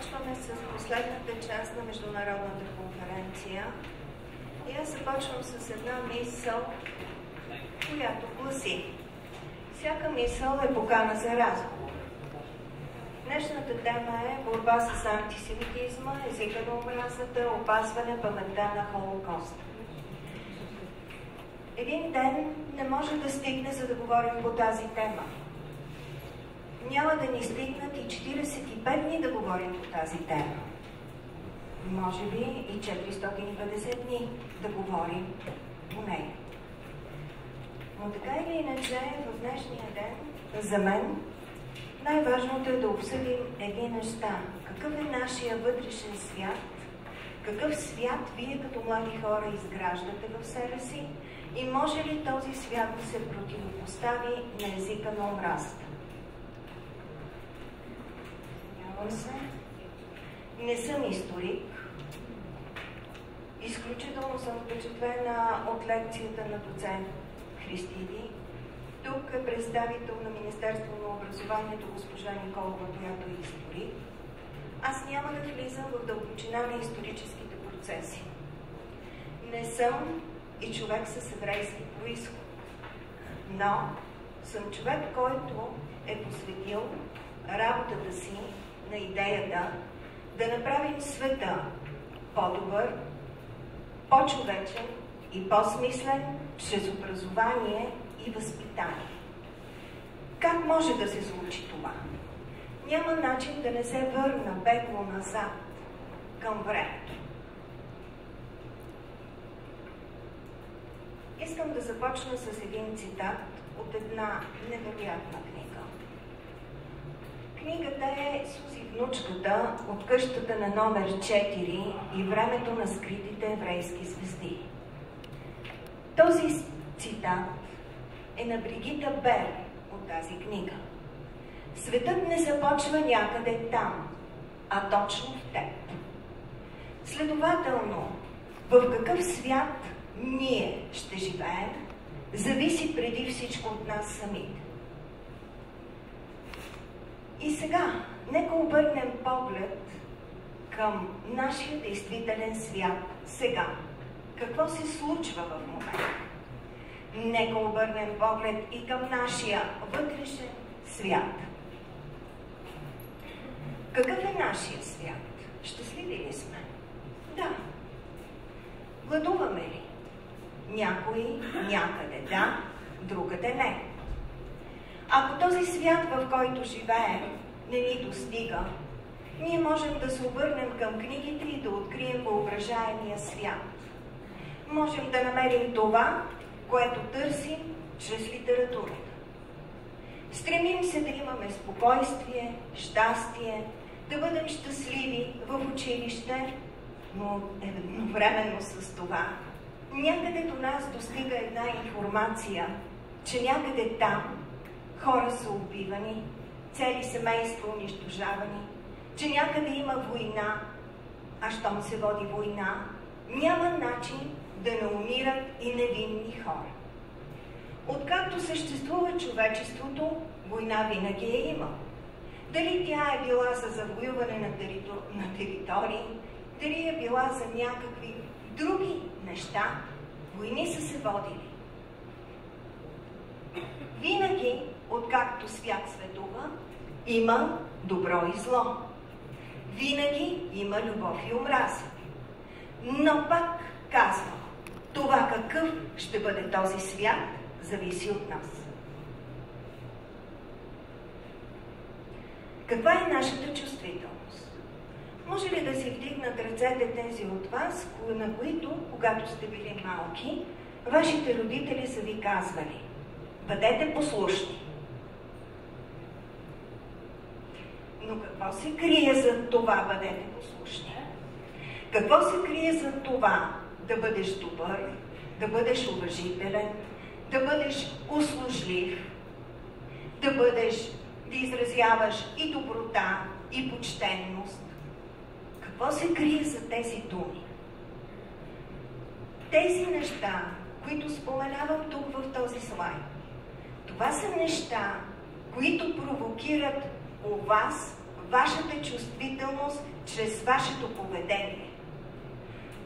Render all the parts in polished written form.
Започваме с последната част на Международната конференция. И аз започвам с една мисъл, която гласи: всяка мисъл е покана за разговор. Днешната тема е борба с антисемитизма, езика на омразата, опазване паметта на Холокоста. Един ден не може да стигне, за да говорим по тази тема. Няма да ни стигнат и 45 дни да говорим по тази тема. Може би и 450 дни да говорим по нея. Но така или иначе, в днешния ден, за мен, най-важното е да обсъдим едни неща. Какъв е нашия вътрешен свят? Какъв свят вие като млади хора изграждате в себе си? И може ли този свят да се противопостави на езика на омразата? Не съм историк. Изключително съм впечатлена от лекцията на доцент Христиди. Тук е представител на Министерство на образованието госпожа Николова, която е историк. Аз няма да влизам в дълбочина на историческите процеси. Не съм и човек с еврейски произход, но съм човек, който е посветил работата си на идеята да направим света по-добър, по-човечен и по-смислен чрез образование и възпитание. Как може да се случи това? Няма начин да не се върна бегло назад към времето. Искам да започна с един цитат от една невероятна книга. Книгата е Сузи внучката от къщата на номер 4 и времето на скритите еврейски звезди. Този цитат е на Бригита Бер от тази книга. Светът не започва някъде там, а точно в теб. Следователно, в какъв свят ние ще живеем, зависи преди всичко от нас самите. И сега, нека обърнем поглед към нашия действителен свят сега. Какво се случва в момента? Нека обърнем поглед и към нашия вътрешен свят. Какъв е нашия свят? Щастливи ли сме? Да. Гладуваме ли? Някой някъде да, другаде не. Ако този свят, в който живеем, не ни достига, ние можем да се обърнем към книгите и да открием въображаемия свят. Можем да намерим това, което търсим чрез литературата. Стремим се да имаме спокойствие, щастие, да бъдем щастливи в училище, но едновременно с това някъде до нас достига една информация, че някъде там хора са убивани, цели семейства унищожавани, че някъде има война, а щом се води война, няма начин да не умират и невинни хора. Откакто съществува човечеството, война винаги е имала. Дали тя е била за завоюване на територии, дали е била за някакви други неща, войни са се водили. Винаги, откакто свят светува, има добро и зло. Винаги има любов и омраза. Но пак казвам, това какъв ще бъде този свят, зависи от нас. Каква е нашата чувствителност? Може ли да си вдигнат ръцете тези от вас, на които, когато сте били малки, вашите родители са ви казвали: бъдете послушни. Но какво се крие за това бъдете послушни? Какво се крие за това да бъдеш добър, да бъдеш уважителен, да бъдеш услужлив, да изразяваш и доброта, и почтенност? Какво се крие за тези думи? Тези неща, които споменавам тук в този слайд, това са неща, които провокират у вас вашата чувствителност чрез вашето поведение.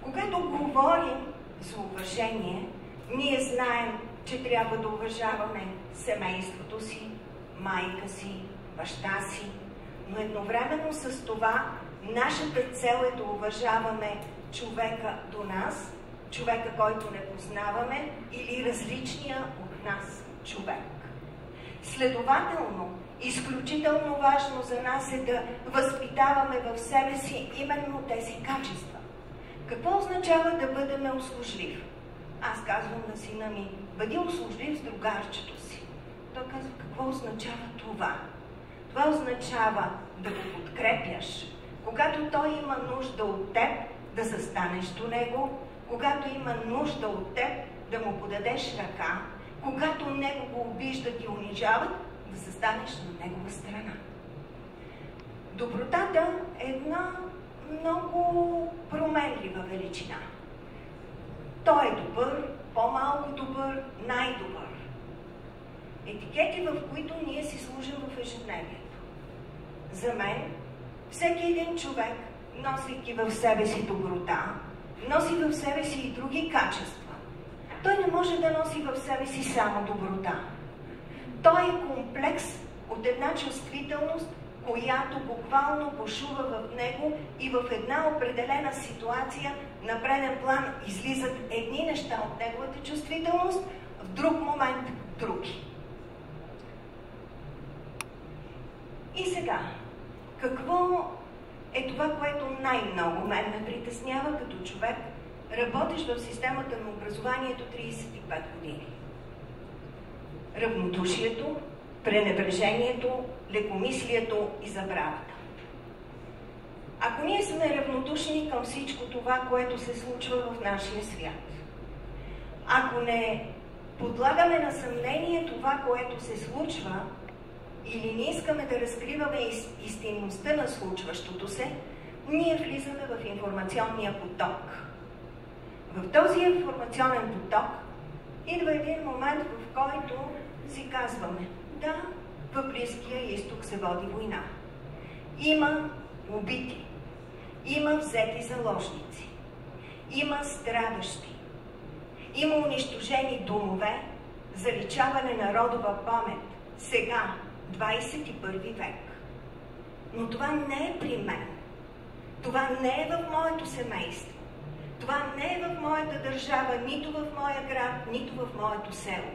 Когато говорим за уважение, ние знаем, че трябва да уважаваме семейството си, майка си, баща си, но едновременно с това нашата цел е да уважаваме човека до нас, човека, който не познаваме, или различния от нас човек. Следователно, изключително важно за нас е да възпитаваме в себе си именно тези качества. Какво означава да бъдем услужлив? Аз казвам на сина ми: бъди услужлив с другарчето си. Той казва: какво означава това? Това означава да го подкрепяш. Когато той има нужда от теб, да застанеш до него. Когато има нужда от теб, да му подадеш ръка. Когато него го обиждат и унижават, да застанеш на негова страна. Добротата е една много променлива величина. Той е добър, по-малко добър, най-добър. Етикети, в които ние си служим в ежедневието. За мен, всеки един човек, носейки в себе си доброта, носи в себе си и други качества. Той не може да носи в себе си само доброта. Той е комплекс от една чувствителност, която буквално бушува в него и в една определена ситуация на преден план излизат едни неща от неговата чувствителност, в друг момент други. И сега, какво е това, което най-много мен ме притеснява като човек, работещ в системата на образованието 35 години? Равнодушието, пренебрежението, лекомислието и забравата. Ако ние сме равнодушни към всичко това, което се случва в нашия свят, ако не подлагаме на съмнение това, което се случва, или не искаме да разкриваме истинността на случващото се, ние влизаме в информационния поток. В този информационен поток идва един момент, в който си казваме: да, в Близкия изток се води война. Има убити, има взети заложници, има страдащи, има унищожени домове, заличаване на родова памет. Сега, 21 век. Но това не е при мен. Това не е в моето семейство. Това не е в моята държава, нито в моя град, нито в моето село.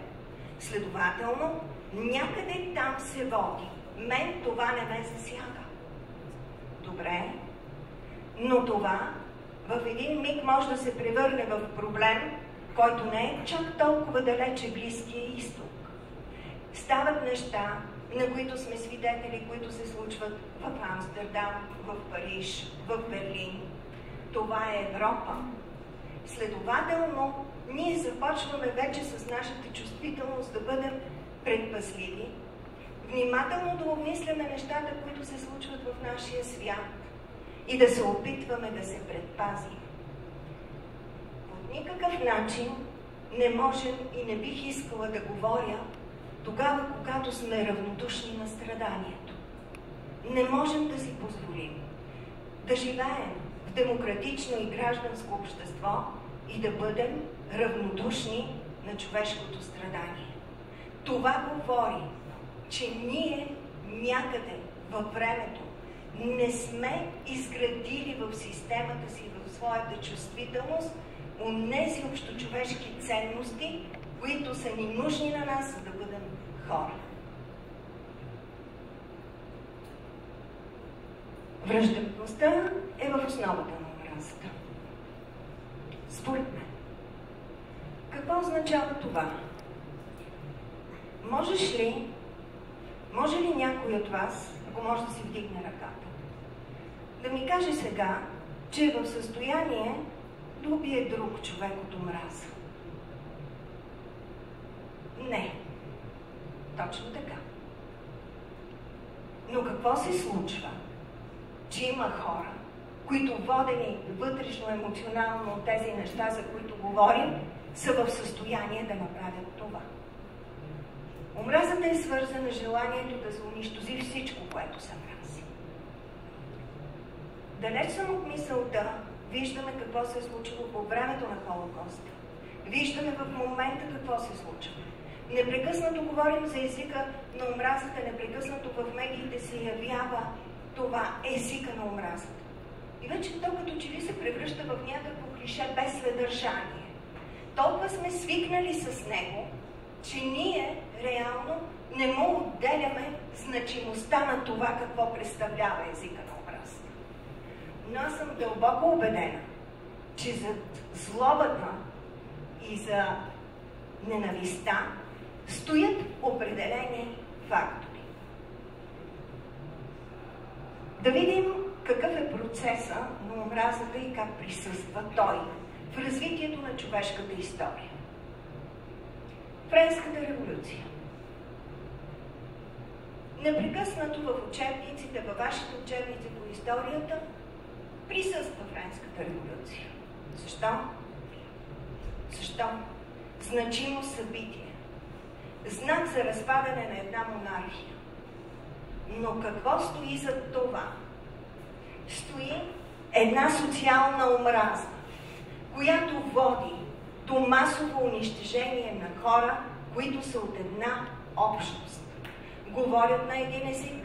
Следователно, някъде там се води. Мен това не ме засяга. Добре, но това в един миг може да се превърне в проблем, който не е чак толкова далече Близкия изток. Стават неща, на които сме свидетели, които се случват в Амстердам, в Париж, в Берлин. Това е Европа. Следователно, ние започваме вече с нашата чувствителност да бъдем предпазливи, внимателно да обмисляме нещата, които се случват в нашия свят и да се опитваме да се предпазим. По никакъв начин не можем и не бих искала да говоря тогава, когато сме равнодушни на страданието. Не можем да си позволим да живеем в демократично и гражданско общество и да бъдем равнодушни на човешкото страдание. Това говори, че ние някъде във времето не сме изградили в системата си, в своята чувствителност, онези общочовешки ценности, които са ни нужни на нас, за да бъдем хора. Враждебността е в основата на омразата. Според мен. Какво означава това? Може ли някой от вас, ако може да си вдигне ръката, да ми каже сега, че е в състояние да убие друг човек от омраза? Не. Точно така. Но какво се случва? Че има хора, които водени вътрешно емоционално от тези неща, за които говорим, са в състояние да направят това. Омразата е свързана с желанието да се унищожи всичко, което се мрази. далеч съм от мисълта, виждаме какво се е случило по времето на Холокоста. Виждаме в момента какво се случва. Непрекъснато говорим за езика на омразата, непрекъснато в медиите се явява това езика на омразата. И вече то като че ли се превръща в някакво клише без съдържание. Толкова сме свикнали с него, че ние реално не му отделяме значимостта на това какво представлява езика на омразата. Но аз съм дълбоко убедена, че зад злобата и за ненавистта стоят определени фактори. Да видим какъв е процеса на омразата и как присъства той в развитието на човешката история. Френската революция. Непрекъснато в учебниците, във вашите учебници по историята, присъства Френската революция. Защо? Защо? Значимо събитие. Знак за разпадане на една монархия. Но какво стои зад това? Стои една социална омраза, която води до масово унищожение на хора, които са от една общност. Говорят на един език,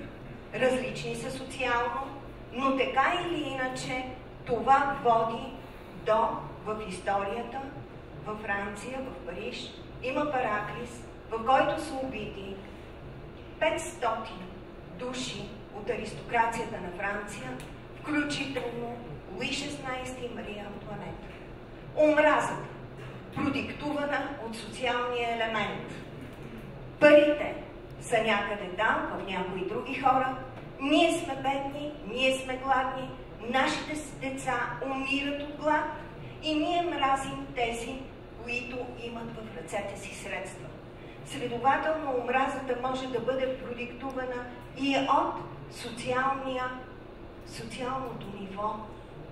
различни са социално, но така или иначе това води до, в историята, във Франция, в Париж, има Параклис, в който са убити 500 души от аристокрацията на Франция, включително Луи XVI и Мария Антуанета. Омразата, продиктувана от социалния елемент. Парите са някъде там, в някои други хора. Ние сме бедни, ние сме гладни, нашите деца умират от глад и ние мразим тези, които имат в ръцете си средства. Следователно, омразата може да бъде продиктувана и от социалното ниво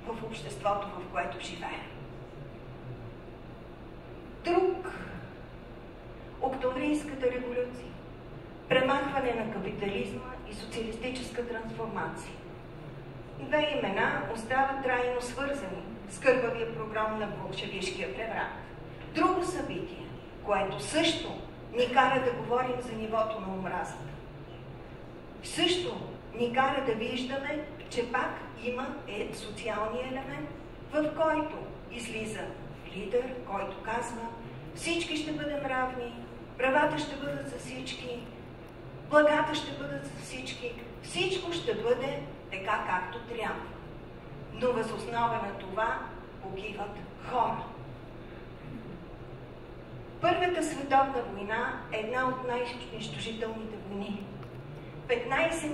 в обществото, в което живеем. Друг. Октомврийската революция. Премахване на капитализма и социалистическа трансформация. Две имена остават трайно свързани с кървавия програм на болшевишкия преврат. Друго събитие, което също ни кара да говорим за нивото на омразата. Също ни кара да виждаме, че пак има социалния елемент, в който излиза лидер, който казва: всички ще бъдем равни, правата ще бъдат за всички, благата ще бъдат за всички, всичко ще бъде така, както трябва. Но въз основа на това погиват хора. Първата световна война е една от най-унищожителните войни. 15